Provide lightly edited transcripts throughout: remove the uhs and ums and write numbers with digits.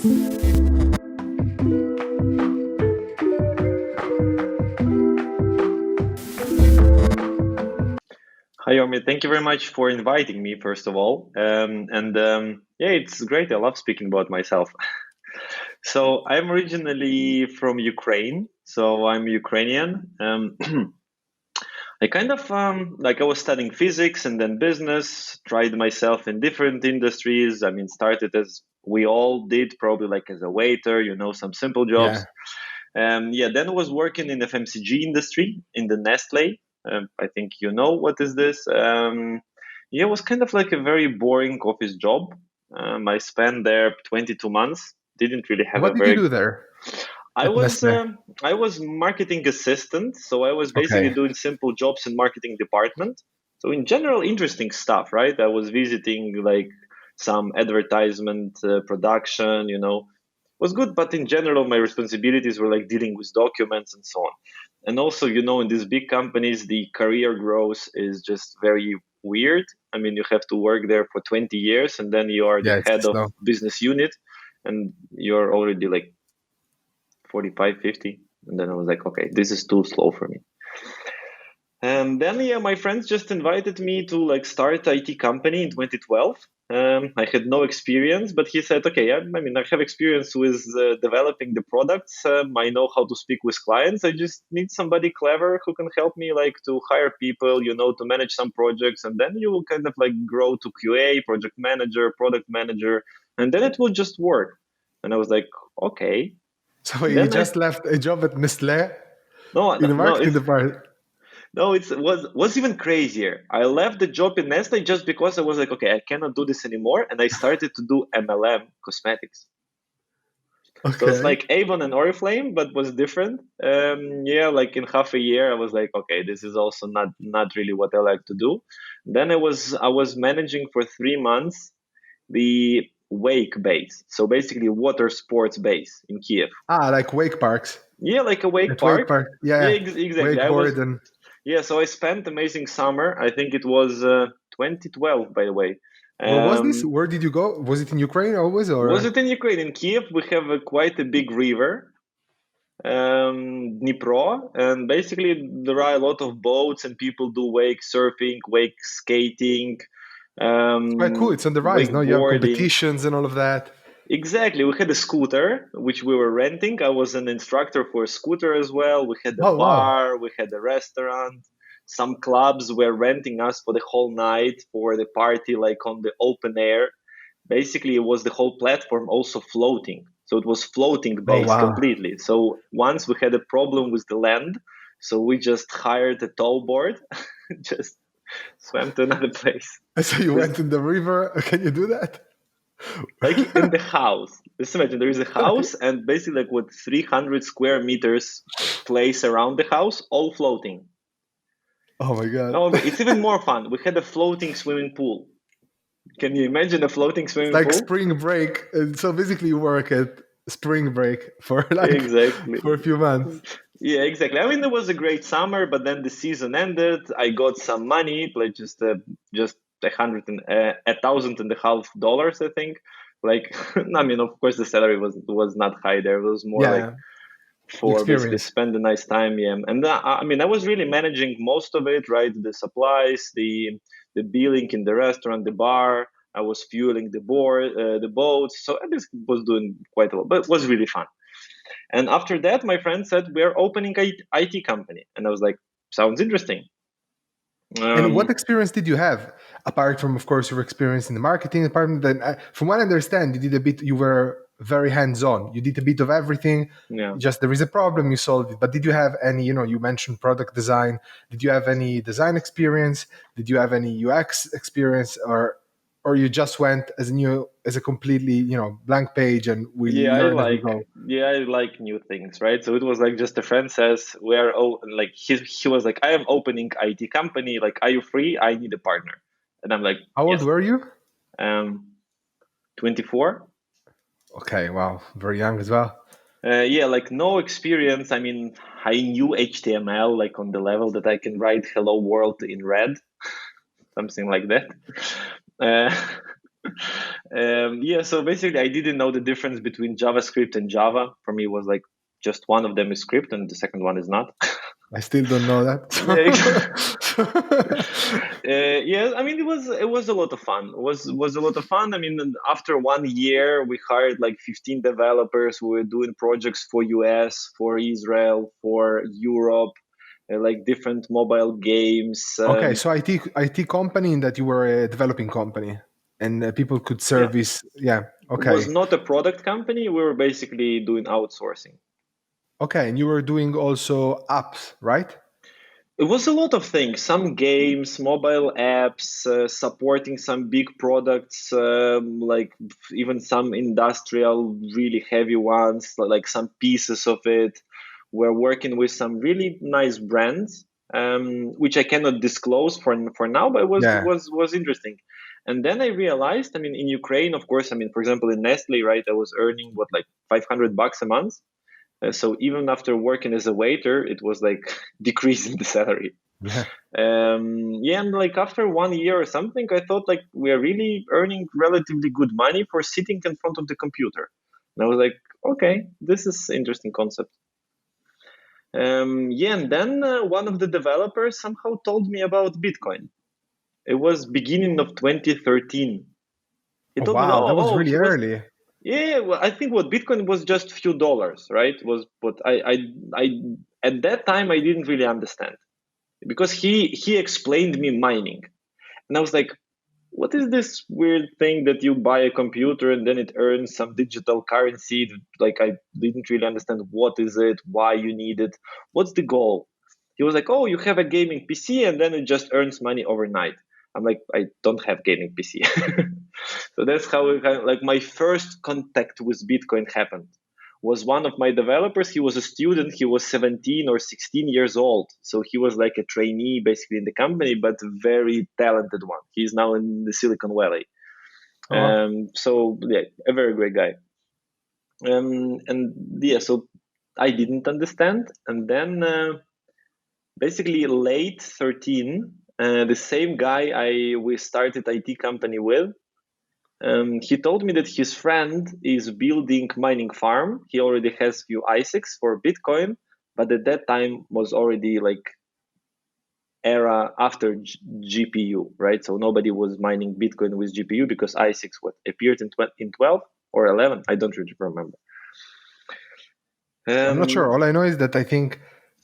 Hi, Omi. Thank you very much for inviting me, first of all. Yeah, it's great. I love speaking about myself. So I'm originally from Ukraine. So I'm Ukrainian. I kind of like I was studying physics and then business, tried myself in different industries. I mean, started as we all did, probably like as a waiter, some simple Yeah. jobs. Yeah, then I was working in FMCG industry in the Nestle. I think you know what is this. Yeah, it was kind of like a very boring office job. I spent there 22 months. Didn't really have a What did you very. do there I at was Nestle? um, I was marketing assistant, so I was basically Okay. doing simple jobs in marketing department. So in general, interesting stuff, right? I was visiting like some advertisement production, was good, but in general, my responsibilities were like dealing with documents and so on. And also, in these big companies, the career growth is just very weird. I mean, you have to work there for 20 years and then you are the Yeah, it's head of slow. business unit and you're already like 45, 50. And then I was like, okay, this is too slow for me. And then, yeah, my friends just invited me to like start IT company in 2012. I had no experience, but he said, okay, I mean, I have experience with developing the products. I know how to speak with clients. I just need somebody clever who can help me like to hire people, to manage some projects. And then you will kind of like grow to QA, project manager, product manager, and then it will just work. And I was like, okay. So you Then I just left a job at Nestle no, in the no, marketing department. no, it was even crazier. I left the job in Nestle just because I was like, okay, I cannot do this anymore, and I started to do MLM cosmetics. So it's Okay. like Avon and Oriflame, but was different. Yeah, like in half a year, I was like, okay, this is also not really what I like to do. Then I was managing for 3 months the wake base, so basically water sports base in Kiev. Ah, like wake parks. Yeah, like a wake At wake park. park. Yeah, Yeah. exactly. I was Wakeboard and Yeah, so I spent amazing summer. I think it was 2012, by the way. what was this? Um, Where did you go? Was it in Ukraine always was or? it in Ukraine? In Kiev, we have quite a big river, Dnipro, and basically there are a lot of boats and people do wake surfing, wake skating, It's quite cool. It's on the rise. No, you have wakeboarding. competitions and all of that. Exactly. We had a scooter, which we were renting. I was an instructor for a scooter as well. We had a Oh wow. bar, we had a restaurant. Some clubs were renting us for the whole night for the party, like on the open air. Basically, it was the whole platform also floating. So it was floating Oh based wow. completely. So once we had a problem with the land, so we just hired a tall board, just swam to another place. So you This went in the river. Can you do that? like in the house. Just imagine there is a Okay. house and basically like what 300 square meters place around the house, all floating. Oh my god. No, it's even more fun. We had a floating swimming pool. Can you imagine a floating It's swimming like pool? spring break. And so basically you work at spring break for like Exactly. for a few months. Yeah, exactly. I mean, it was a great summer, but then the season ended. I got some money, like just $1,500, I think. Like, I mean, of course, the salary was not high there. It was more like Yeah. The for basically experience. spend a nice time. Yeah, and I mean, I was really managing most of it, right? The supplies, the billing in the restaurant, the bar. I was fueling the boats. So I just was doing quite a lot, but it was really fun. And after that, my friend said, we're opening a IT company. And I was like, sounds interesting. And what Um, experience did you have apart from, of course, your experience in the marketing department? Then, from what I understand, you did a bit. You were very hands-on. You did a bit of everything. yeah. Just there is a problem, you solved it. But did you have any? You mentioned product design. Did you have any design experience? Did you have any UX experience, or you just went as a completely blank page and we Yeah, I learn as we like go? yeah, I like new things, right? So it was like just a friend says, we're like he was like, I am opening IT company, like, are you free? I need a partner. And I'm like, How old yes. were you? Um 24. Okay, wow, very young as well. Yeah, like no experience. I mean, I knew HTML like on the level that I can write hello world in red, something like that. Uh, Yeah, so basically, I didn't know the difference between JavaScript and Java. For me, it was like just one of them is script and the second one is not. I still don't know that. Yeah, yeah. I mean, it was a lot of fun. It was a lot of fun. I mean, after 1 year, we hired like 15 developers who were doing projects for US, for Israel, for Europe, like different mobile games. Okay, so IT company in that you were a developing company, and people could Yeah, service. Yeah. was Okay. not a product company. We were basically doing outsourcing. Okay, and you were doing also apps, right? It was a lot of things, some games, mobile apps, supporting some big products, like even some industrial, really heavy ones, like some pieces of it. We're working with some really nice brands, which I cannot disclose for now, but it was Yeah. was was interesting. And then I realized, I mean, in Ukraine, of course, I mean, for example, in Nestle, right, I was earning what, like $500 a month. So even after working as a waiter, it was like decreasing the salary. Yeah. Yeah, and like after 1 year or something, I thought like we are really earning relatively good money for sitting in front of the computer. And I was like, okay, this is interesting concept. Yeah, and then one of the developers somehow told me about Bitcoin. It was beginning of 2013. He Oh told me, wow, that was he really was. early. Yeah, well, I think what Bitcoin was just few dollars, right? Was but I at that time I didn't really understand because he explained me mining, and I was like, what is this weird thing that you buy a computer and then it earns some digital currency? Like I didn't really understand what is it, why you need it, what's the goal? He was like, oh, you have a gaming PC and then it just earns money overnight. I'm like, I don't have gaming PC. So that's how like my first contact with Bitcoin happened. Was one of my developers. He was a student. He was 17 or 16 years old. So he was like a trainee basically in the company, but very talented one. He's now in the Silicon Valley. Oh, So yeah, a very great guy. And yeah, so I didn't understand. And then basically late 13, the same guy we started IT company with, he told me that his friend is building mining farm. He already has few ISICs for Bitcoin, but at that time was already like era after GPU, right? So nobody was mining Bitcoin with GPU because ISICs what appeared in 12 or 11. I don't really remember. I'm not sure. Um, All I know is that I think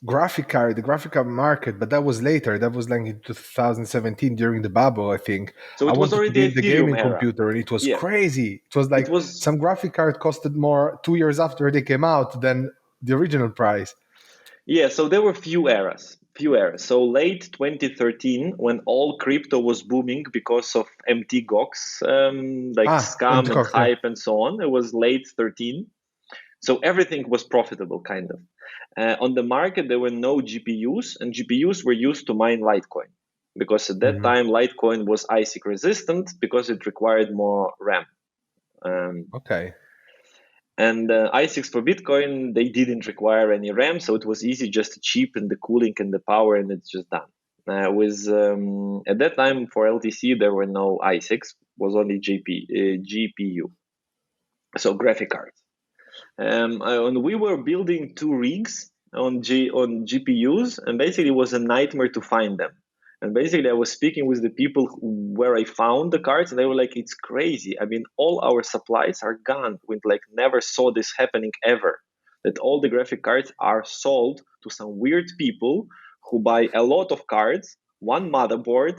the graphic card market, but that was later. That was like in 2017 during the bubble, I think. so I it was wanted to already build the Ethereum gaming era. computer and it was Yeah, crazy. It was it like was. some graphic card costed more 2 years after they came out than the original price. Yeah, so there were few eras. So late 2013, when all crypto was booming because of MT Gox, like And scam and Cox, yeah. hype and so on. It was late 13. So everything was profitable, kind of. On the market, there were no GPUs, and GPUs were used to mine Litecoin because at that Mhm. time, Litecoin was ISIC resistant because it required more RAM. Um, Okay. and ISICs for Bitcoin, they didn't require any RAM, so it was easy just to cheapen the cooling and the power, and it's just done. With At that time for LTC, there were no ISICs, was only GPU, so graphic cards. And we were building two rigs on GPUs, and basically it was a nightmare to find them. And basically, I was speaking with the people where I found the cards, and they were like, "It's crazy. I mean, all our supplies are gone. We like never saw this happening ever. That all the graphic cards are sold to some weird people who buy a lot of cards, one motherboard,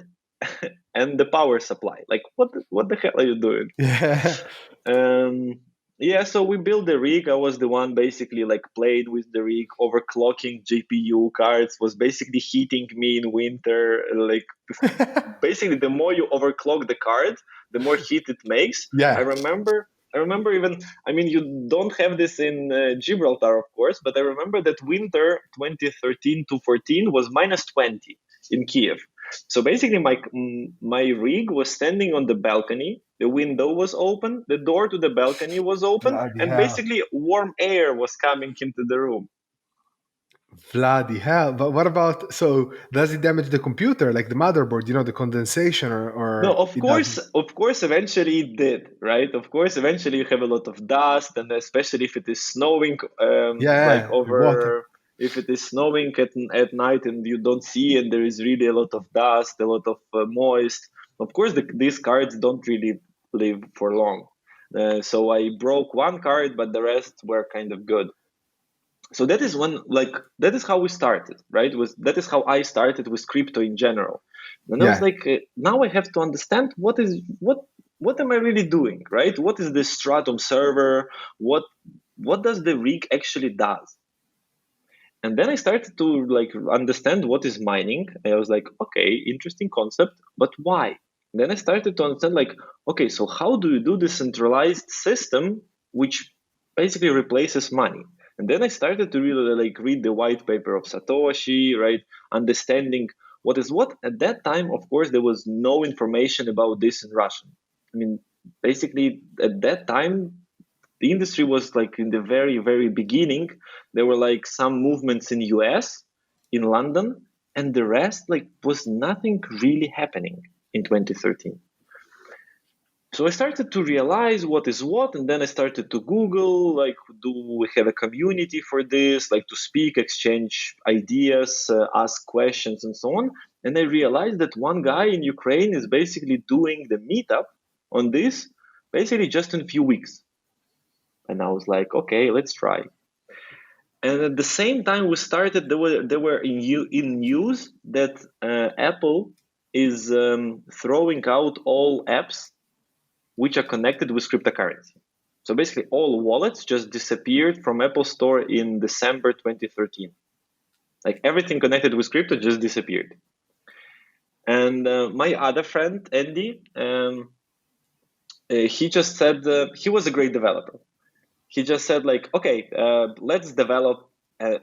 and the power supply. Like, what the hell are you doing?" Yeah. Um, yeah, so we built the rig. I was the one basically like played with the rig, overclocking GPU cards, was basically heating me in winter. Like basically, the more you overclock the card, the more heat it makes. I Yeah. remember. I remember even. I mean, you don't have this in Gibraltar, of course, but I remember that winter 2013 to 14 was minus 20 in Kiev. So basically, my rig was standing on the balcony. The window was open, the door to the balcony was open, Bloody and hell. basically warm air was coming into the room. Bloody hell! But what about, so does it damage the computer, like the motherboard? The condensation, No, or it doesn't? of course, eventually it did, right? Of course, eventually you have a lot of dust, and especially if it is snowing, like Yeah, water. over, if it is snowing at night and you don't see, and there is really a lot of dust, a lot of moist. Of course, these cards don't really live for long. So I broke one card, but the rest were kind of good. So that is one, like that is how we started, right? Was that is how I started with crypto in general. And I was Yeah, like, now I have to understand what am I really doing, right? What is this stratum server? What does the rig actually does? And then I started to like understand what is mining. I was like, okay, interesting concept, but why? Then I started to understand like, okay, so how do you do this centralized system which basically replaces money? And then I started to really like read the white paper of Satoshi, right? Understanding what is what. At that time, of course, there was no information about this in Russian. I mean, basically at that time, the industry was like in the very very beginning. There were like some movements in US, in London, and the rest like was nothing really happening in 2013. So I started to realize what is what, and then I started to Google, like, do we have a community for this, like to speak, exchange ideas, ask questions, and so on. And I realized that one guy in Ukraine is basically doing the meetup on this, basically just in a few weeks. And I was like, okay, let's try. And at the same time, we started. There were in news that Apple is throwing out all apps which are connected with cryptocurrency. So basically, all wallets just disappeared from Apple Store in December 2013. Like everything connected with crypto just disappeared. And my other friend Andy, he just said he was a great developer. He just said like, okay, let's develop a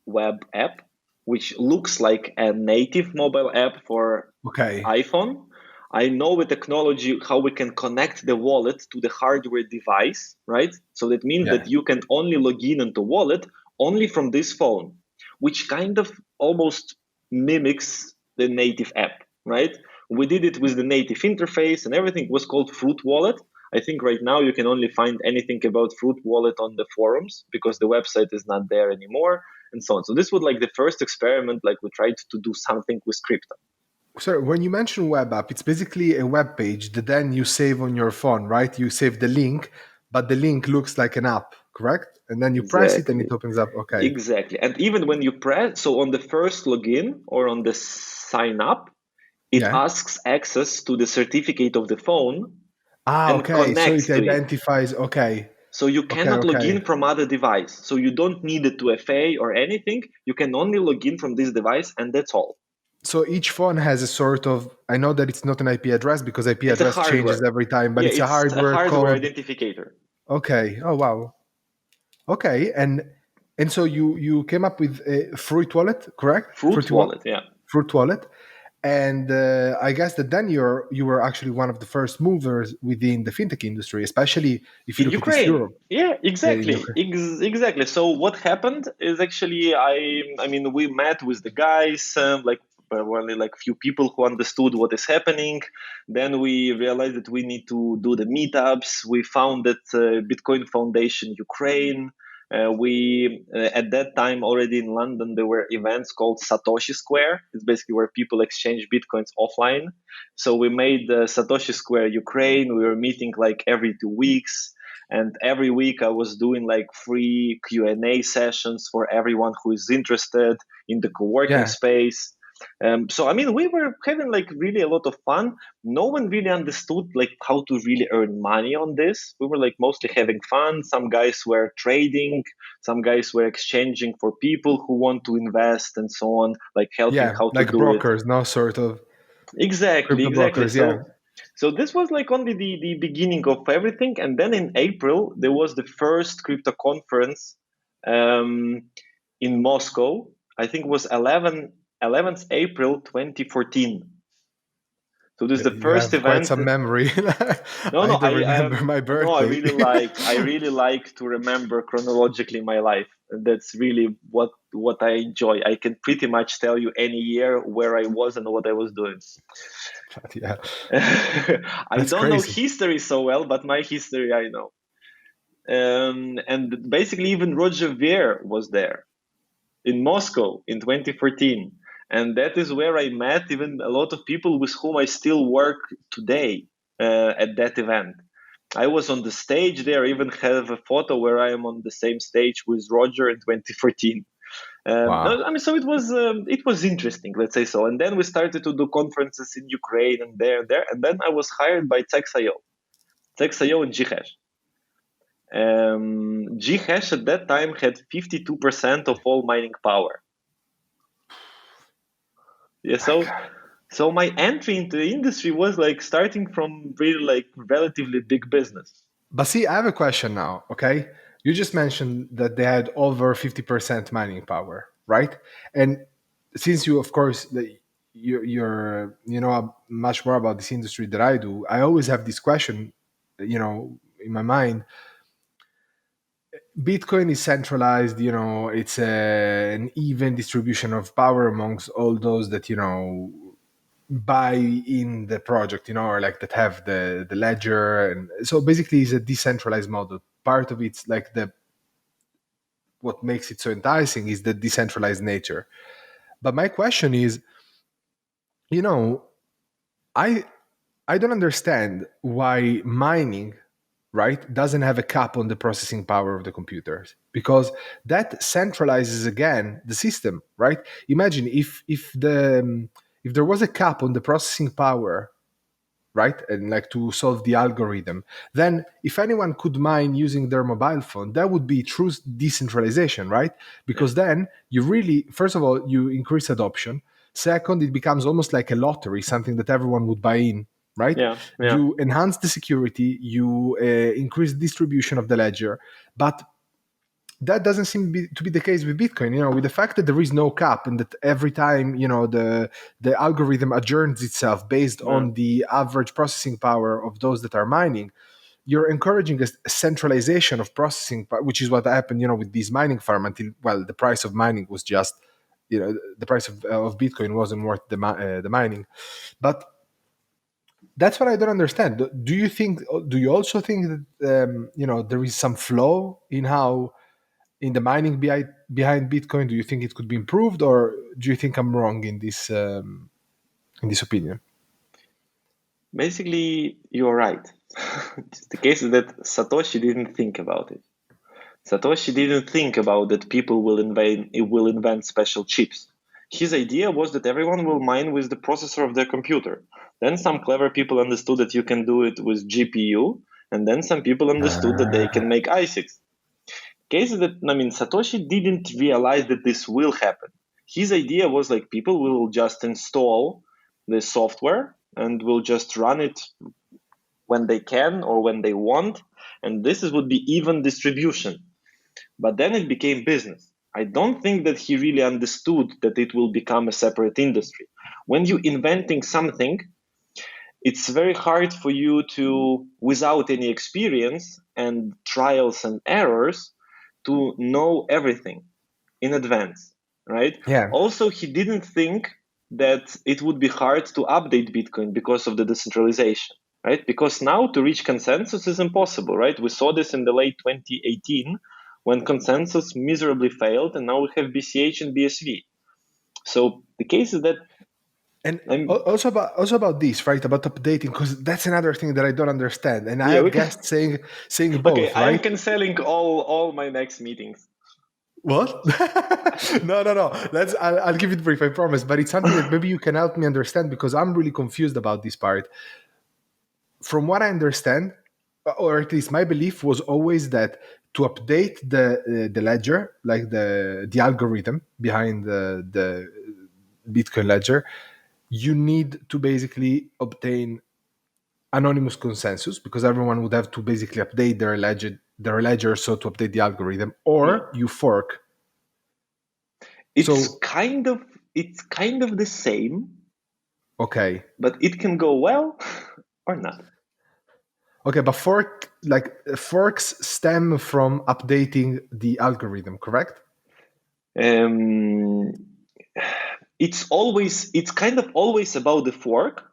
web app which looks like a native mobile app for okay. iPhone. I know with technology how we can connect the wallet to the hardware device, right? So that means Yeah, that you can only log in into wallet only from this phone, which kind of almost mimics the native app, right? We did it with the native interface and everything. It was called Fruit Wallet. I think right now you can only find anything about Fruit Wallet on the forums because the website is not there anymore, and so on. So this was like the first experiment, like we tried to do something with crypto. so when you mention web app, it's basically a web page that then you save on your phone, right? You save the link, but the link looks like an app, correct? And then you press it and it Exactly. opens up. Okay. Exactly. And even when you press, so on the first login or on the sign up, it Yeah. asks access to the certificate of the phone Ah, and okay. So it connects to it. identifies. Okay. So you Okay. cannot log Okay. in from other device. So you don't need a 2FA or anything. You can only log in from this device and that's all. So each phone has a sort of, I know that it's not an IP address because IP It's a address changes hardware. every time, but Yeah, it's a it's a hardware hardware code. identificator. Okay. Oh, wow. Okay. And so you came up with a Fruit Wallet, correct? Fruit wallet, yeah. Fruit Wallet. And I guess that then you were actually one of the first movers within the fintech industry, especially if you In look at East Ukraine, Europe. yeah, Yeah, in exactly, Ukraine. exactly. So what happened is actually, I mean, we met with the guys, like there were only like few people who understood what is happening. Then we realized that we need to do the meetups. We founded Bitcoin Foundation Ukraine. We at that time already in London there were events called Satoshi Square. It's basically where people exchange bitcoins offline. So we made Satoshi Square Ukraine. We were meeting like every 2 weeks, and every week I was doing like free Q&A sessions for everyone who is interested in the co-working Yeah. space. So I mean, we were having like really a lot of fun. No one really understood like how to really earn money on this. We were like mostly having fun. Some guys were trading, some guys were exchanging for people who want to invest and so on, like helping Yeah. how to Like do it. brokers, no, sort of Exactly, crypto exactly. brokers. Yeah. So this was like only the beginning of everything. And then in April, there was the first crypto conference um, in Moscow. I think it was 11th April 2014. So this is the You first have quite event. some memory. No, I no, don't remember my no, birthday. I really like to remember chronologically my life. That's really what I enjoy. I can pretty much tell you any year where I was and what I was doing. Yeah, I that's don't know crazy. history so well, but my history I know. And basically, even Roger Ver was there in Moscow in 2014. And that is where I met even a lot of people with whom I still work today at that event. I was on the stage there, I even have a photo where I am on the same stage with Roger in 2014. Wow. I mean, so it was interesting, let's say so. And then we started to do conferences in Ukraine and there. And then I was hired by Texayo and Ghash. Ghash at that time had 52% of all mining power. Yeah, My God. so my entry into the industry was like starting from really like relatively big business. But see, I have a question now. Okay, you just mentioned that they had over 50% mining power, right? And since you, of course, you know much more about this industry than I do, I always have this question, in my mind. Bitcoin is centralized, it's an even distribution of power amongst all those that, buy in the project, or like that have the ledger. And so basically it's a decentralized model. Part of it's like what makes it so enticing is the decentralized nature. But my question is, you know, I I don't understand why mining, right, doesn't have a cap on the processing power of the computers, because that centralizes again the system, right? Imagine if there was a cap on the processing power, right, and like to solve the algorithm, then if anyone could mine using their mobile phone, that would be true decentralization, right? Yeah, Because then you really, first of all, you increase adoption. Second, it becomes almost like a lottery, something that everyone would buy in, right? yeah, yeah. You enhance the security, you increase the distribution of the ledger. But that doesn't seem to be the case with Bitcoin. With the fact that there is no cap and that every time the algorithm adjourns itself based Yeah. on the average processing power of those that are mining, you're encouraging a centralization of processing, which is what happened, with these mining farm until, well, the price of mining was just, the price of Bitcoin wasn't worth the mining. But that's what I don't understand. Do you also think that there is some flaw in how in the mining behind Bitcoin? Do you think it could be improved, or do you think I'm wrong in this opinion? Basically, you're right. The case is that Satoshi didn't think about it. Satoshi didn't think about that people will invent special chips. His idea was that everyone will mine with the processor of their computer. Then some clever people understood that you can do it with GPU, and then some people understood that they can make ASICs. Case is that I mean Satoshi didn't realize that this will happen. His idea was like people will just install the software and will just run it when they can or when they want, and would be even distribution. But then it became business. I don't think that he really understood that it will become a separate industry. When you're inventing something, it's very hard for you to, without any experience and trials and errors, to know everything in advance, right? Yeah, Also, he didn't think that it would be hard to update Bitcoin because of the decentralization, right? Because now to reach consensus is impossible, right? We saw this in the late 2018 when consensus miserably failed, and now we have BCH and BSV. So the case is that and I'm also about this, right? About updating, because that's another thing that I don't understand. And I yeah, have we can guests saying okay, both, I am right? canceling all my next meetings. What? No. I'll give it brief, I promise. But it's something that maybe you can help me understand, because I'm really confused about this part. From what I understand, or at least my belief was always that to update the ledger, like the algorithm behind the Bitcoin ledger, you need to basically obtain anonymous consensus, because everyone would have to basically update their ledger so to update the algorithm, or No, you fork. it's So kind of it's kind of the same, okay, but it can go well or not. Okay, but forks stem from updating the algorithm, correct? Um, it's kind of always about the fork,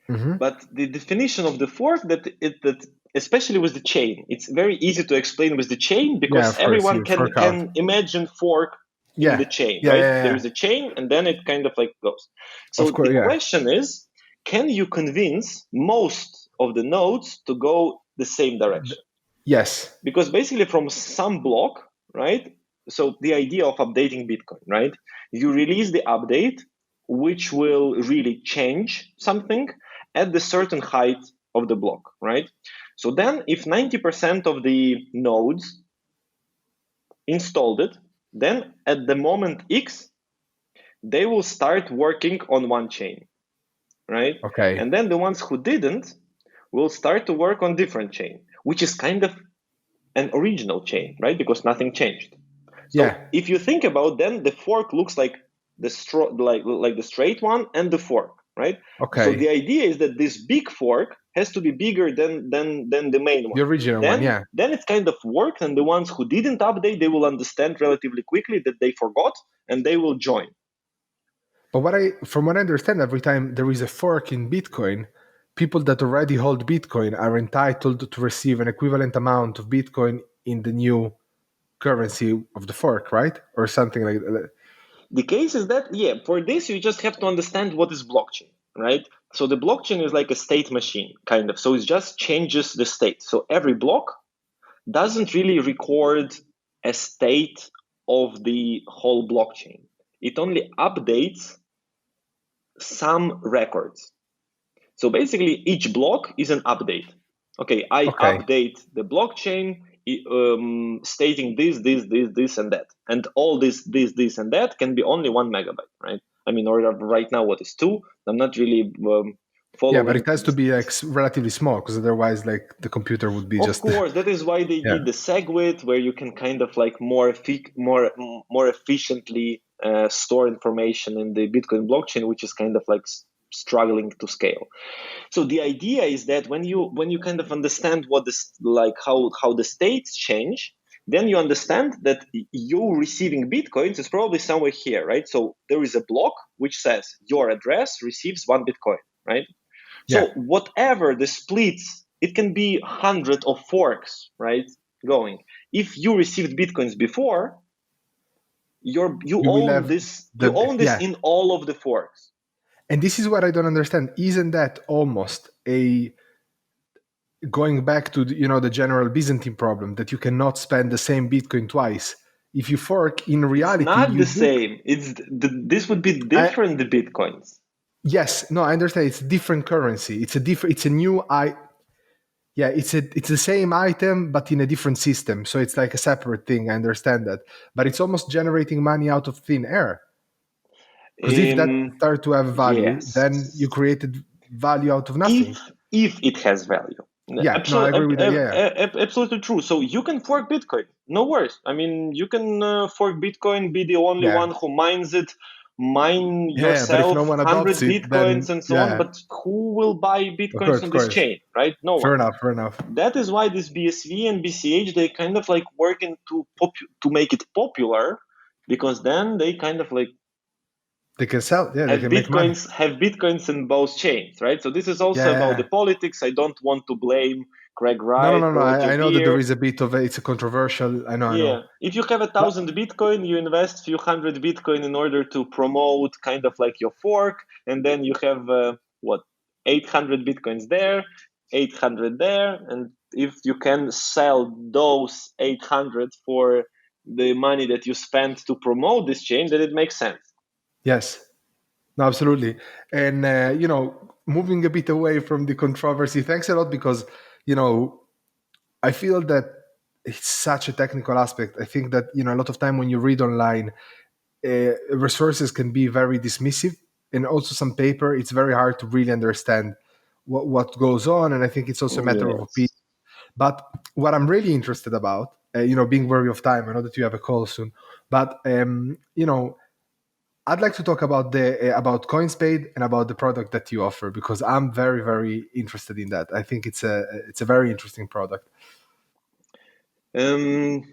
Mm-hmm. but the definition of the fork that especially with the chain, it's very easy to explain with the chain Yeah, because of course. everyone You fork out. can imagine fork in Yeah, the chain, yeah, right? yeah, There yeah. is a chain and then it kind of like goes. Of So the course, yeah. question is, can you convince most of the nodes to go the same direction? Yes. Because basically from some block, right? So the idea of updating Bitcoin, right? You release the update, which will really change something at the certain height of the block, right? So then if 90% of the nodes installed it, then at the moment X, they will start working on one chain, right? Okay. And then the ones who didn't will start to work on different chain, which is kind of an original chain, right? Because nothing changed. Yeah. So if you think about, then the fork looks like like the straight one and the fork, right? So Okay. the idea is that this big fork has to be bigger than the main The one. original one, yeah. Then it kind of works, and the ones who didn't update, they will understand relatively quickly that they forgot, and they will join. But from what I understand, every time there is a fork in Bitcoin, people that already hold Bitcoin are entitled to receive an equivalent amount of Bitcoin in the new currency of the fork, right? Or something like that. The case is that, yeah, for this, you just have to understand what is blockchain, right? So the blockchain is like a state machine, kind of. So it just changes the state. So every block doesn't really record a state of the whole blockchain. It only updates some records. So basically, each block is an update. Okay, I Okay. update the blockchain stating this, and that. And all this, and that can be only 1 megabyte, right? I mean, or right now, what is two? I'm not really Yeah, but following it has to this. be like relatively small because otherwise, like the computer would be Of just course, that is why they yeah. did the SegWit, where you can kind of like more efficiently store information in the Bitcoin blockchain, which is kind of like struggling to scale. So the idea is that when you kind of understand what this like how the states change, then you understand that you receiving bitcoins is probably somewhere here, right? So there is a block which says your address receives 1 Bitcoin, right? Yeah. So whatever the splits, it can be hundred of forks, right? Going. If you received bitcoins before, You will have you the own this yeah. in all of the forks. And this is what I don't understand. Isn't that almost a going back to the general Byzantine problem that you cannot spend the same Bitcoin twice? If you fork, in It's reality, not the you do. same. This would be I, different. The bitcoins. yes, no, I understand. It's a different currency. It's a different. It's a new. Yeah, it's the same item but in a different system. So it's like a separate thing. I understand that, but it's almost generating money out of thin air. Because if that started to have value, Yes. then you created value out of if nothing. if it has value. Yeah, no, I agree with that. Yeah, Absolutely true. So you can fork Bitcoin, no worries. I mean, you can fork Bitcoin, be the only yeah, one who mines it, mine yeah. But if no yourself one adopts 100 it, bitcoins then and so on. yeah, But who will buy bitcoins of on this course. chain, right? No one. Fair enough. Fair enough. That is why this BSV and BCH, they kind of like working to make it popular, because then they kind of like They can sell. Yeah, they can make money. have bitcoins in both chains, right? So this is Yeah, also yeah, about yeah. the politics. I don't want to blame Craig No, no, Wright no, no. or Roger I know that there Ver. is a bit of it's a controversial. I know, I Yeah, know. if you have a But thousand bitcoin, you invest few hundred bitcoin in order to promote kind of like your fork, and then you have what 800 bitcoins there, 800 there, and if you can sell those 800 for the money that you spent to promote this chain, then it makes sense. yes, no, absolutely. And moving a bit away from the controversy. Thanks a lot because I feel that it's such a technical aspect. I think that a lot of time when you read online, resources can be very dismissive, and also some paper. It's very hard to really understand what goes on, and I think it's also a matter of opinion. Yes. But what I'm really interested about, being wary of time, I know that you have a call soon, but I'd like to talk about about Coinspade and about the product that you offer, because I'm very, very interested in that. I think it's a very interesting product. Um,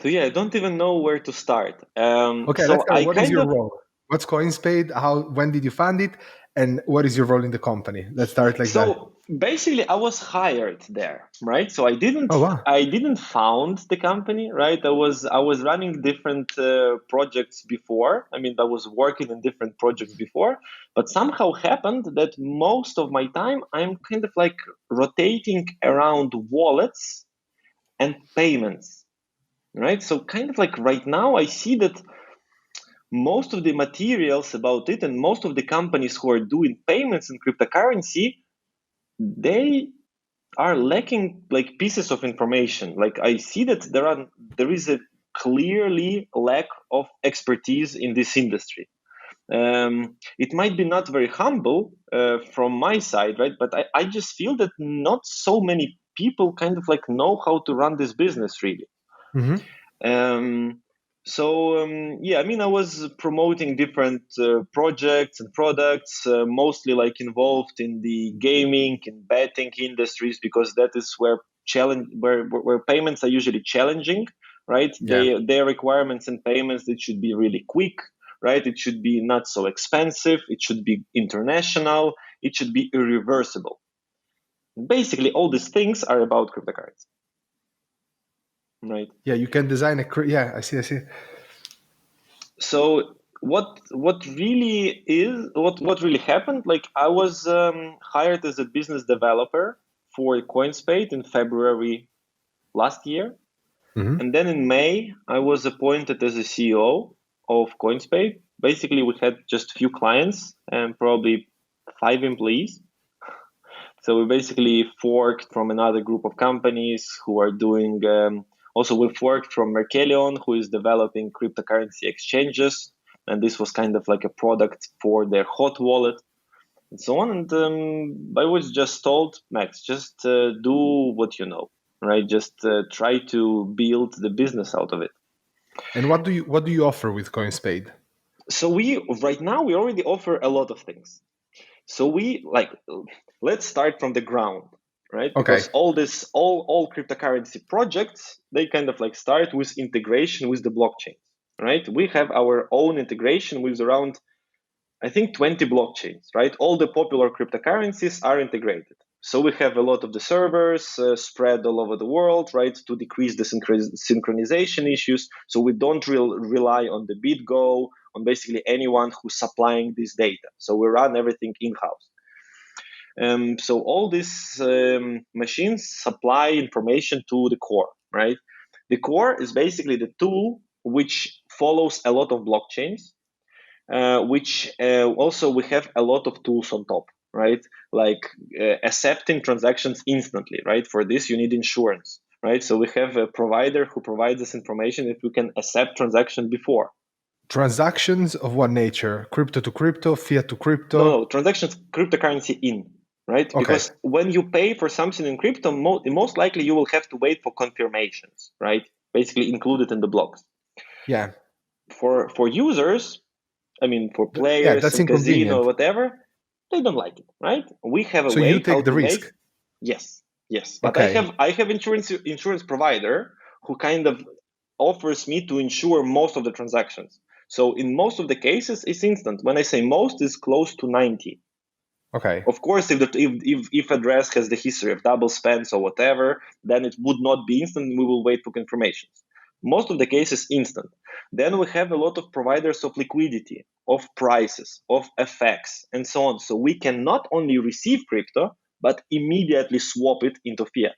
so yeah, I don't even know where to start. Okay, let's So start. I What is kind your of role? What's Coinspade? When did you found it? And what is your role in the company? Let's start like that. So basically, I was hired there, right? So Oh, wow. I didn't found the company, right? I was running different projects before. I mean, I was working in different projects before, but somehow happened that most of my time I'm kind of like rotating around wallets and payments, right? So kind of like right now, I see that most of the materials about it and most of the companies who are doing payments in cryptocurrency, they are lacking like pieces of information. Like I see that there is a clearly lack of expertise in this industry. It might be not very humble from my side, right? But I just feel that not so many people kind of like know how to run this business really. Mm-hmm. Um, yeah, I mean, I was promoting different projects and products, mostly like involved in the gaming and betting industries, because that is where payments are usually challenging, right? Yeah. Their requirements and payments, it should be really quick, right? It should be not so expensive. It should be international. It should be irreversible. Basically, all these things are about cryptocurrency, right? Yeah, you can design yeah, I see, I see. So what really happened, like I was hired as a business developer for Coinspade in February last year, Mm-hmm. and then in May I was appointed as a CEO of Coinspade. Basically, we had just few clients and probably 5 employees. So we basically forked from another group of companies who are doing. Also, we forked from Merkelion, who is developing cryptocurrency exchanges, and this was kind of like a product for their hot wallet and so on. And I was just told, Max, just do what you know, right? Just try to build the business out of it. And what do you offer with Coinspade? So we right now we already offer a lot of things. So we like let's start from the ground, right? Okay. Because all cryptocurrency projects, they kind of like start with integration with the blockchain, right? We have our own integration with around I think 20 blockchains, right? All the popular cryptocurrencies are integrated. So we have a lot of the servers spread all over the world, right, to decrease the synchronization issues. So we don't rely on the BitGo, on basically anyone who's supplying this data. So we run everything in-house. So all these machines supply information to the core, right? The core is basically the tool which follows a lot of blockchains, which also we have a lot of tools on top, right? Like accepting transactions instantly, right? For this, you need insurance, right? So we have a provider who provides us information if we can accept transaction before. Transactions of what nature? Crypto to crypto, fiat to No, crypto. transactions, cryptocurrency in, right? Okay. Because when you pay for something in crypto, most likely you will have to wait for confirmations, right? Basically included in the blocks. Yeah. For users, I mean, for Yeah, players that's and casino or inconvenient. whatever, they don't like it, right? We have a So you way how take the to make. risk. Yes, yes. But Okay. I have insurance provider who kind of offers me to insure most of the transactions. So in most of the cases, it's instant. When I say most, it's close to 90. Okay. Of course, if address has the history of double spends or whatever, then it would not be instant. We will wait for confirmations. Most of the cases instant. Then we have a lot of providers of liquidity, of prices, of FX, and so on. So we can not only receive crypto, but immediately swap it into fiat.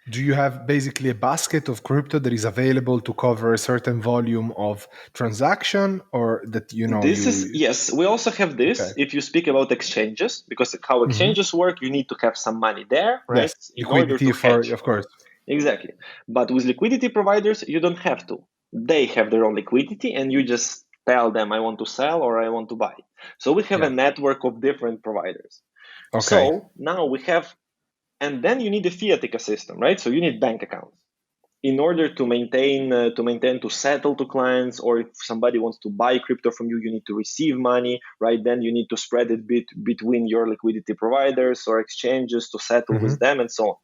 Do you have basically a basket of crypto that is available to cover a certain volume of transaction, or that This is, you? yes, we also have Okay. this if you speak about exchanges, because how Hmm. exchanges work, you need to have some money there, right, Yes, in order to liquidity for, hedge. of course. Exactly. But with liquidity providers, you don't have to. They have their own liquidity, and you just tell them, I want to sell or I want to buy. So we have a Yeah. network of different providers. Okay. So now we have, and then you need a fiat ecosystem, right? So you need bank accounts. in order to settle to clients, or if somebody wants to buy crypto from you, you need to receive money, right? Then you need to spread it between your liquidity providers or exchanges to settle with Hmm. them, and so on.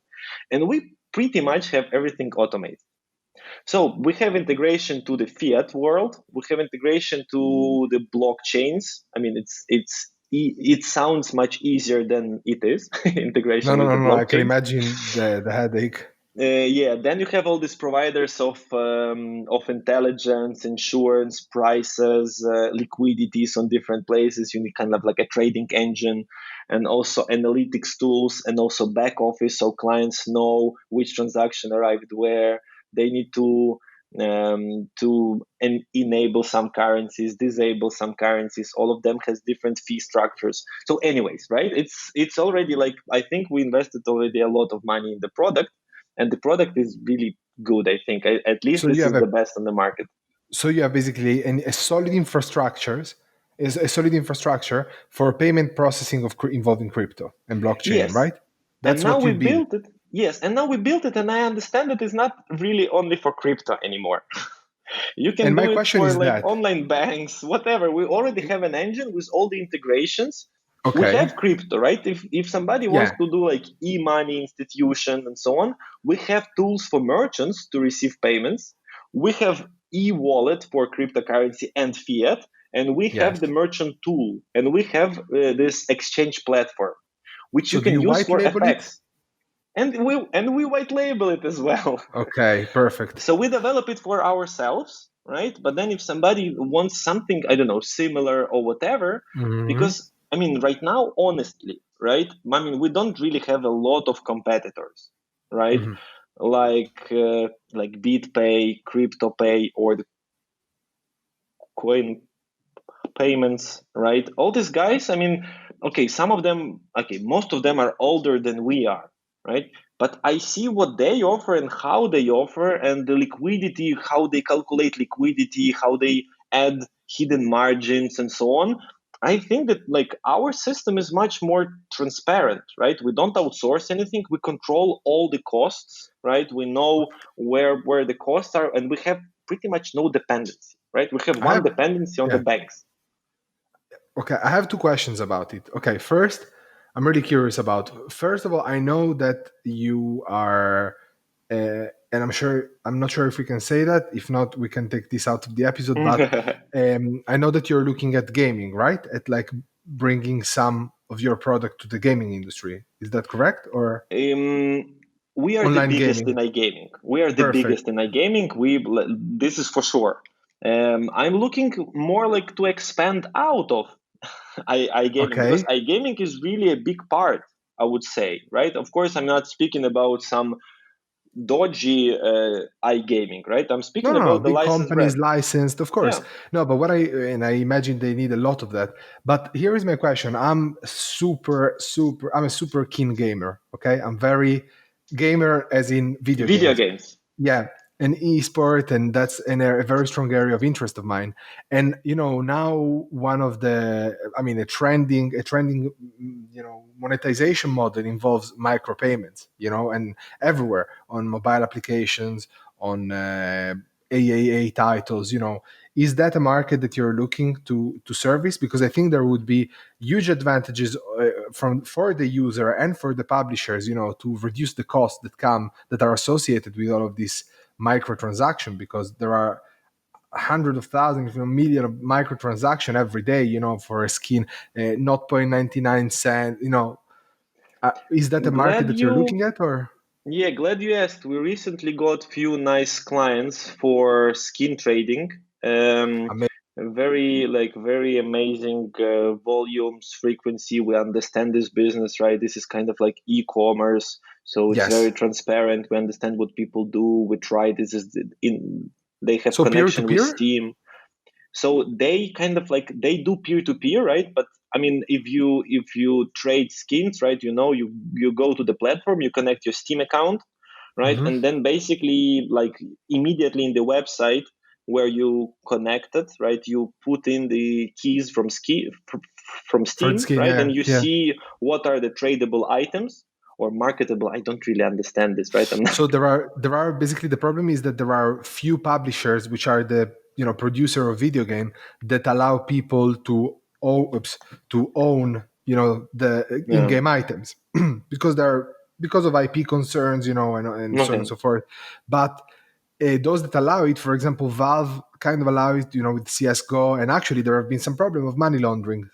And we pretty much have everything automated. So we have integration to the fiat world. We have integration to the blockchains. I mean, it sounds much easier than it is. No, Integration no, with no, the no. I can blockchains. imagine the headache. Yeah, then you have all these providers of intelligence, insurance, prices, liquidities on different places. You need kind of like a trading engine, and also analytics tools, and also back office, so clients know which transaction arrived where. They need to enable some currencies, disable some currencies. All of them has different fee structures. So, anyways, right? It's already like, I think we invested already a lot of money in the product, and the product is really good. I think at least So this you have is a the best on the market. so you have basically a solid infrastructure for payment processing involving crypto and blockchain, Yes, right? and That's now what you we build. built it. Yes, and now we built it, and I understand it is not really only for crypto anymore. You And can my do it question for is like that, online banks, whatever. We already have an engine with all the integrations. We okay, have crypto, right? If somebody wants yeah, to do like e-money institution and so on, we have tools for merchants to receive payments. We have e-wallet for cryptocurrency and fiat, and we have the yes. merchant tool, and we have this exchange platform, which you So do can you use white for label it? FX, and we white label it as well. Okay, perfect. So we develop it for ourselves, right? But then if somebody wants something, I don't know, similar or whatever, Hmm. because I mean, right now, honestly, right? I mean, we don't really have a lot of competitors, right? Hmm. Like BitPay, CryptoPay, or the Coin Payments, right? All these guys, I mean, okay, some of them, okay, most of them are older than we are, right? But I see what they offer and how they offer, and the liquidity, how they calculate liquidity, how they add hidden margins, and so on. I think that like our system is much more transparent, right? We don't outsource anything. We control all the costs, right? We know where the costs are, and we have pretty much no dependency, right? We have I one have, dependency on the yeah. banks. Okay, I have two questions about it. Okay, first, I'm really curious about. First of all, I know that you are, and I'm not sure if we can say that. If not, we can take this out of the episode. But I know that you're looking at gaming, right? At like bringing some of your product to the gaming industry. Is that correct? Or um, we are the online biggest in gaming? iGaming. We are the Perfect. biggest in iGaming. This is for sure. I'm looking more like to expand out of iGaming, because Okay. iGaming is really a big part, I would say, right? Of course, I'm not speaking about some dodgy iGaming, right? I'm No, speaking no, no. about the Big licensed companies brand. licensed, of course. Yeah. No, but I imagine they need a lot of that. But here is my question. I'm a super keen gamer. Okay. I'm very gamer as in video Video games. games. Yeah, an esport, and that's a very strong area of interest of mine. And now one of a trending monetization model involves micropayments. And everywhere on mobile applications, on AAA titles. Is that a market that you're looking to service? Because I think there would be huge advantages for the user and for the publishers, to reduce the costs that are associated with all of this microtransaction, because there are hundreds of thousands, million of microtransaction every day, for a skin, 0.99 cent. Is that a market Glad that you're you looking at, or Yeah, glad you asked. We recently got few nice clients for skin trading. ama- Very amazing volumes, frequency. We understand this business, right? This is kind of like e-commerce, so it's very yes? transparent. We understand what people do. We try this is in. They have So peer to connection with peer. Steam, so they kind of like they do peer to peer, right? But I mean, if you trade skins, right, you go to the platform, you connect your Steam account, right, Hmm. and then basically like immediately in the website where you connected, right, you put in the keys from For the Steam, skin, right, yeah, and you yeah. see what are the tradable items. or marketable. I don't really understand this, right? I'm not, So there are basically, the problem is that there are few publishers which are the producer of video game that allow people to own the yeah. in-game items because of IP concerns, and so on and Okay. so forth. But those that allow it, for example, Valve kind of allow it, with CS:GO, and actually there have been some problem of money laundering,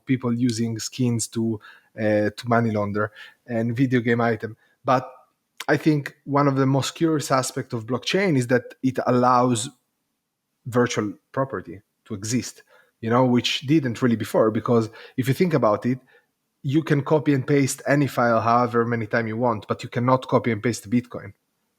people using skins to money launder and video game item. But I think one of the most curious aspects of blockchain is that it allows virtual property to exist, which didn't really before. Because if you think about it, you can copy and paste any file however many times you want, but you cannot copy and paste Bitcoin.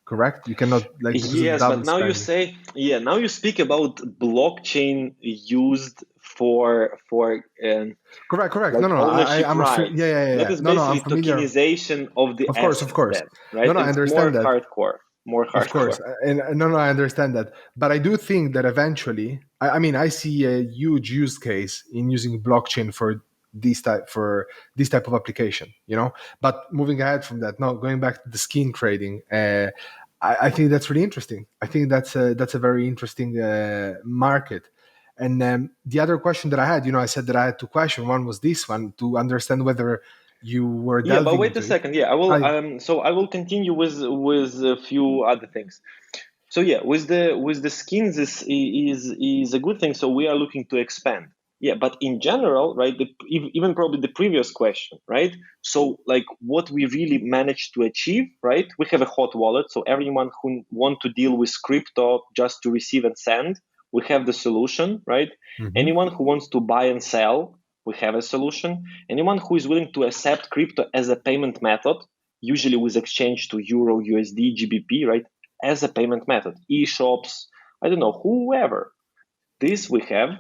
Correct? You cannot, like, because of the Yes, but double now you spending. say, yeah, now you speak about blockchain used for Correct. No, like no, ownership yeah, rights. yeah, yeah, That yeah. is No, I'm basically familiar. tokenization of the Of assets course. then, right? No, I It's more understand that. hardcore, more Of hardcore. course, and no, I understand that, but I do think that eventually, I mean, I see a huge use case in using blockchain for this type of application, But moving ahead from that, no, going back to the skin trading, I think that's really interesting. I think that's a very interesting market. And the other question that I had, I said that I had two questions. One was this one, to understand whether you were Yeah, but delving wait a into it. second. Yeah, I will. I So I will continue with a few other things. So yeah, with the skins is a good thing. So we are looking to expand. Yeah, but in general, right? Even probably the previous question, right? So like what we really managed to achieve, right? We have a hot wallet. So everyone who want to deal with crypto just to receive and send, we have the solution, right? Mhm. Anyone who wants to buy and sell, we have a solution. Anyone who is willing to accept crypto as a payment method, usually with exchange to Euro, USD, GBP, right? As a payment method, e-shops, I don't know, whoever. This we have.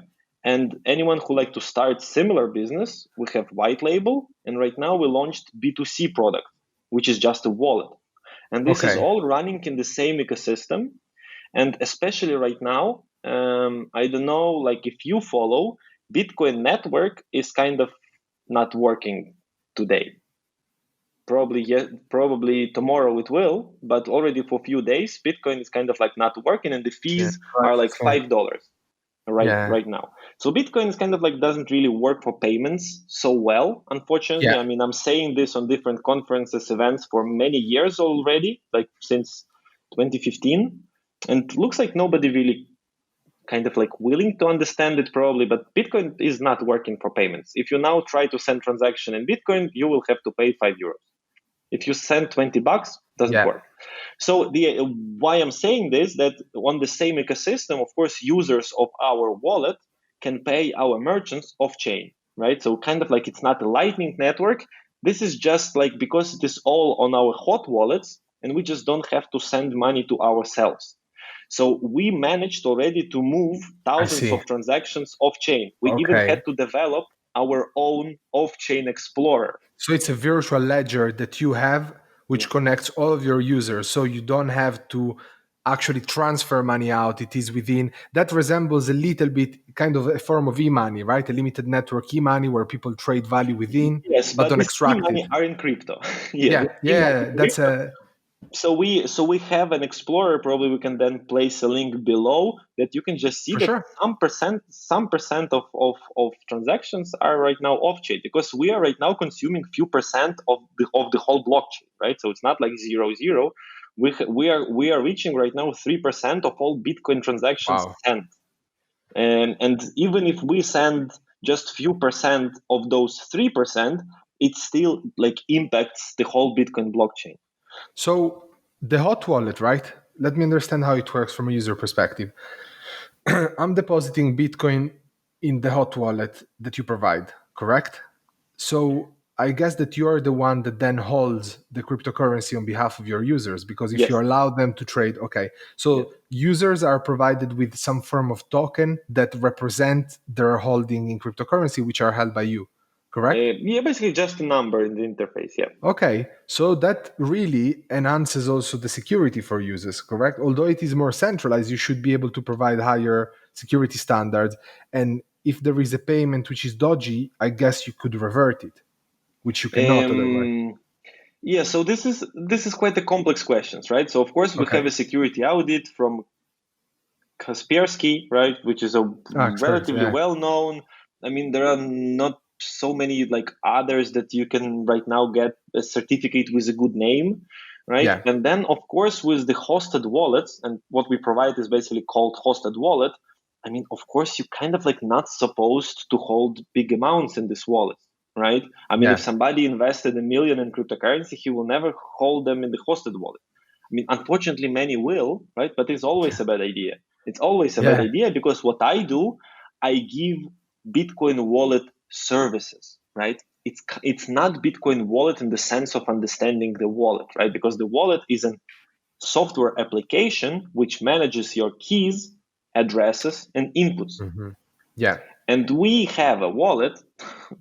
And anyone who like to start similar business, we have white label. And right now we launched B2C product, which is just a wallet. And this is Okay. all running in the same ecosystem. And especially right now, I don't know, like if you follow, Bitcoin network is kind of not working today. Probably tomorrow it will, but already for a few days, Bitcoin is kind of like not working, and the Yeah. fees are Right. like $5 Yeah. right now. So Bitcoin is kind of like doesn't really work for payments so well, unfortunately. Yeah. I mean, I'm saying this on different conferences, events for many years already, like since 2015, and it looks like nobody really kind of like willing to understand it probably, but Bitcoin is not working for payments. If you now try to send transaction in Bitcoin, you will have to pay €5. If you send $20, doesn't Yeah. work. So the why I'm saying this, that on the same ecosystem, of course, users of our wallet can pay our merchants off chain, right? So kind of like it's not a lightning network. This is just like because it is all on our hot wallets, and we just don't have to send money to ourselves. So we managed already to move I thousands see. of transactions off chain. We even Okay. had to develop our own off chain explorer. So it's a virtual ledger that you have, which Yeah. connects all of your users. So you don't have to actually transfer money out. It is within that resembles a little bit kind of a form of e-money, right? A limited network e-money where people trade value within, Yes, but but don't this extract it. e-money are in crypto. Yeah, Yeah. this e-money Yeah. in That's crypto. a So we have an explorer. Probably we can then place a link below that you can just see for that sure. some percent of transactions are right now off chain, because we are right now consuming few percent of the whole blockchain, right? So it's not like 0 0. We are reaching right now 3% of all Bitcoin transactions Wow. sent. And even if we send just few percent of those 3%, it still like impacts the whole Bitcoin blockchain. So the hot wallet, right? Let me understand how it works from a user perspective. I'm depositing Bitcoin in the hot wallet that you provide, correct? So I guess that you're the one that then holds the cryptocurrency on behalf of your users, because if you Yes, allow them to trade, okay. yes. So users are provided with some form of token that represent their holding in cryptocurrency, which are held by you, correct? Yeah, basically just a number in the interface. Yeah. Okay, so that really enhances also the security for users, correct? Although it is more centralized, you should be able to provide higher security standards. And if there is a payment which is dodgy, I guess you could revert it, which you cannot otherwise. Um, Yeah, so this is quite a complex questions, right? So of course we have Okay. a security audit from Kaspersky, right, which is a Ah, experts. relatively Yeah. well known. I mean, there are not so many like others that you can right now get a certificate with a good name, right? Yeah. And then, of course, with the hosted wallets, and what we provide is basically called hosted wallet. I mean, of course, you kind of like not supposed to hold big amounts in this wallet, right? I mean, if Yeah. somebody invested 1 million in cryptocurrency, he will never hold them in the hosted wallet. I mean, unfortunately, many will, right? But it's always a bad idea. It's always a bad Yeah. idea because what I do, I give Bitcoin wallet services, right? It's not Bitcoin wallet in the sense of understanding the wallet, right? Because the wallet is a software application which manages your keys, addresses, and inputs. Hmm. Yeah. And we have a wallet,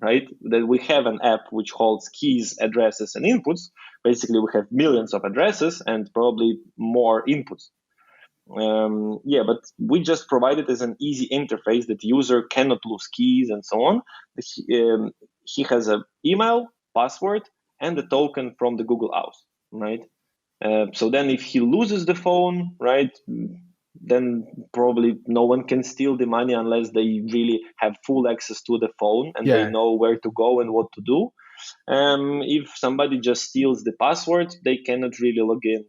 right? That we have an app which holds keys, addresses, and inputs. Basically, we have millions of addresses and probably more inputs. Yeah, but we just provide it as an easy interface that the user cannot lose keys and so on. He has an email, password, and a token from the Google House, right? So then if he loses the phone, right, then probably no one can steal the money unless they really have full access to the phone and they Yeah. know where to go and what to do. If somebody just steals the password, they cannot really log in.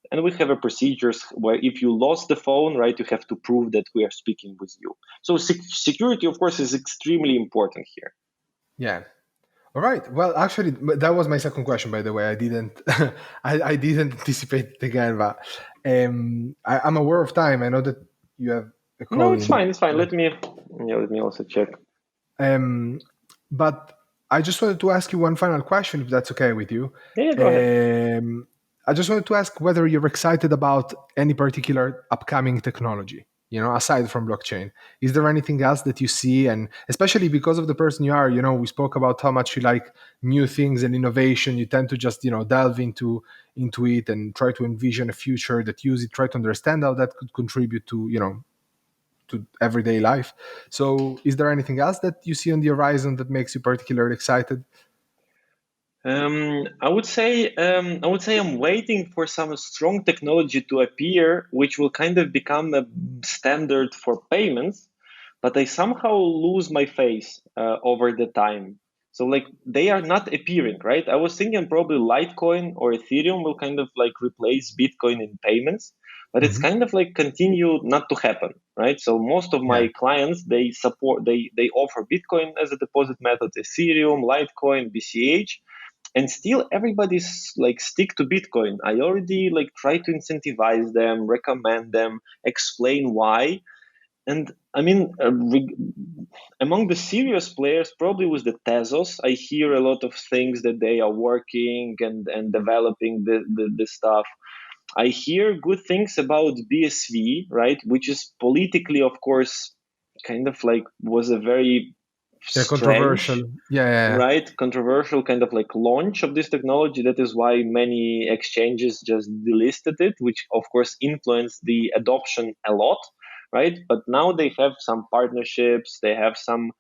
And we have a procedures where if you lost the phone, right, you have to prove that we are speaking with you. So security, of course, is extremely important here. Yeah. All right. Well, actually, that was my second question. By the way, I didn't, I didn't anticipate it again, but I'm aware of time. I know that you have a No, call it's in. fine. It's fine. Let me also check. Um, but I just wanted to ask you one final question, if that's okay with you. Yeah, yeah, go ahead. Um, I just wanted to ask whether you're excited about any particular upcoming technology, aside from blockchain. Is there anything else that you see? And especially because of the person you are, we spoke about how much you like new things and innovation. You tend to just, delve into it and try to envision a future that use it, try to understand how that could contribute to everyday life. So, is there anything else that you see on the horizon that makes you particularly excited? I would say I'm waiting for some strong technology to appear, which will kind of become a standard for payments. But I somehow lose my faith over the time. So like they are not appearing, right? I was thinking probably Litecoin or Ethereum will kind of like replace Bitcoin in payments, but it's Hmm. kind of like continue not to happen, right? So most of Yeah. my clients they offer Bitcoin as a deposit method, Ethereum, Litecoin, BCH, and still everybody's like stick to Bitcoin. I already like try to incentivize them, recommend them, explain why. And I mean, among the serious players, probably with the Tezos, I hear a lot of things that they are working and developing the stuff. I hear good things about BSV, right? Which is politically, of course, kind of like was a very Yeah, controversial. strange, Yeah, yeah, yeah. right, controversial kind of like launch of this technology. That is why many exchanges just delisted it, which of course influenced the adoption a lot, right? But now they have some partnerships, they have some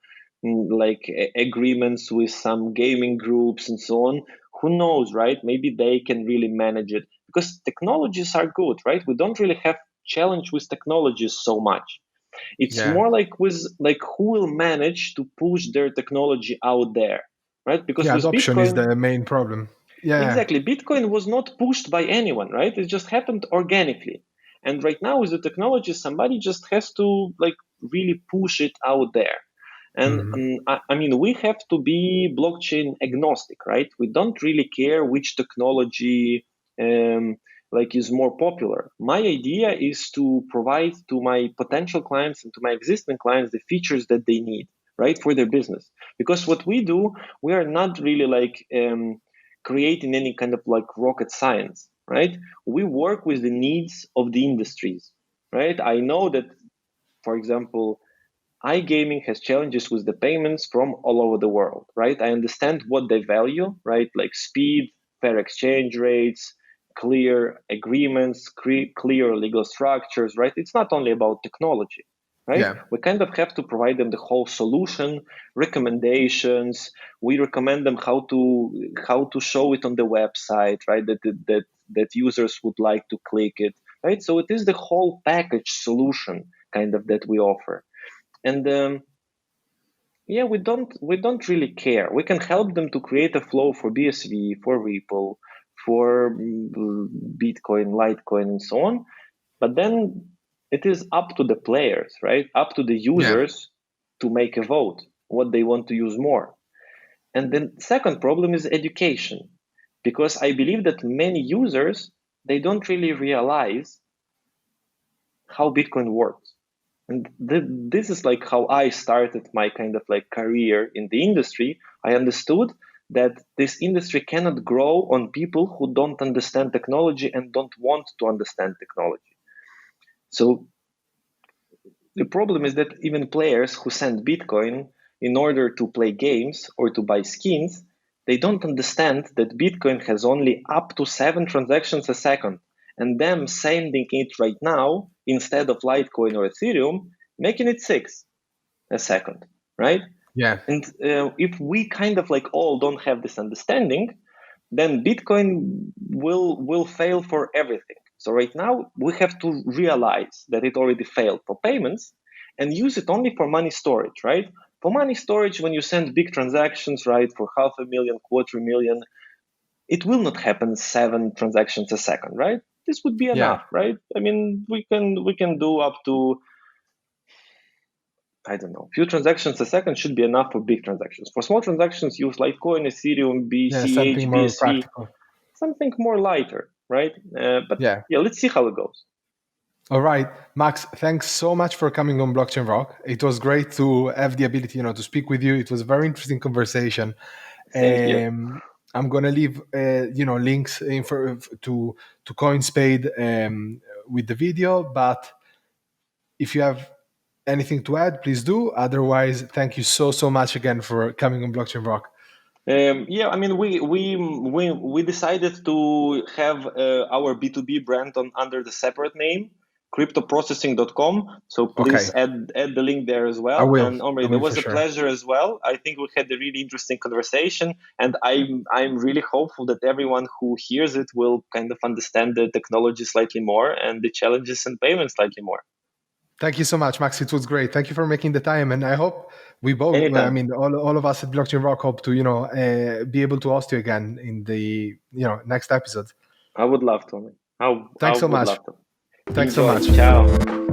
like agreements with some gaming groups and so on. Who knows, right? Maybe they can really manage it because technologies are good, right? We don't really have challenge with technologies so much. It's Yeah. more like with like who will manage to push their technology out there, right? Because Yeah, with adoption is Bitcoin, the main problem. Yeah. exactly, Bitcoin was not pushed by anyone, right? It just happened organically. And right now with the technology, somebody just has to like really push it out there. And Hmm. I mean, we have to be blockchain agnostic, right? We don't really care which technology like is more popular. My idea is to provide to my potential clients and to my existing clients the features that they need, right, for their business. Because what we do, we are not really like creating any kind of like rocket science, right? We work with the needs of the industries, right? I know that, for example, iGaming has challenges with the payments from all over the world, right? I understand what they value, right? Like speed, fair exchange rates, clear agreements, clear legal structures, right? It's not only about technology. right? Yeah. We kind of have to provide them the whole solution, recommendations. We recommend them how to show it on the website, right? That users would like to click it, right? So it is the whole package solution kind of that we offer. And yeah, we don't really care. We can help them to create a flow for BSV, for Ripple, for Bitcoin, Litecoin, and so on. But then it is up to the players, right? Up to the Yeah. users to make a vote what they want to use more. And then second problem is education, because I believe that many users, they don't really realize how Bitcoin works. And this is like how I started my kind of like career in the industry. I understood that this industry cannot grow on people who don't understand technology and don't want to understand technology. So the problem is that even players who send Bitcoin in order to play games or to buy skins, they don't understand that Bitcoin has only up to 7 transactions a second. And them sending it right now instead of Litecoin or Ethereum, making it 6 a second, right? Yeah. And if we kind of like all don't have this understanding, then Bitcoin will fail for everything. So right now we have to realize that it already failed for payments and use it only for money storage, right? For money storage, when you send big transactions, right, for 500,000, 250,000, it will not happen 7 transactions a second, right? This would be Yeah. enough, right? I mean, we can do up to, I don't know, few transactions a second should be enough for big transactions. For small transactions, use Litecoin, Ethereum, Yeah. BCH, Something more BSV, practical. something more lighter, right? But Yeah. yeah, let's see how it goes. All right, Max, thanks so much for coming on Blockchain Rock. It was great to have the ability, to speak with you. It was a very interesting conversation. Same here. I'm gonna leave, links to Coinspade with the video. But if you have anything to add, please do. Otherwise, thank you so much again for coming on Blockchain Rock. Yeah, I mean, we decided to have our B2B brand under the separate name, cryptoprocessing.com. So please Okay, add the link there as I well. will. And I Omri, there will for was a sure. pleasure as well. I think we had a really interesting conversation, and I'm really hopeful that everyone who hears it will kind of understand the technology slightly more and the challenges and payments slightly more. Thank you so much, Max. It was great. Thank you for making the time, and I hope we both. I Anytime. mean, all of us at Blockchain Rock hope to be able to host you again in the next episode. I would love to. I Thanks so would much. love to. Thanks so Enjoy. much. Ciao.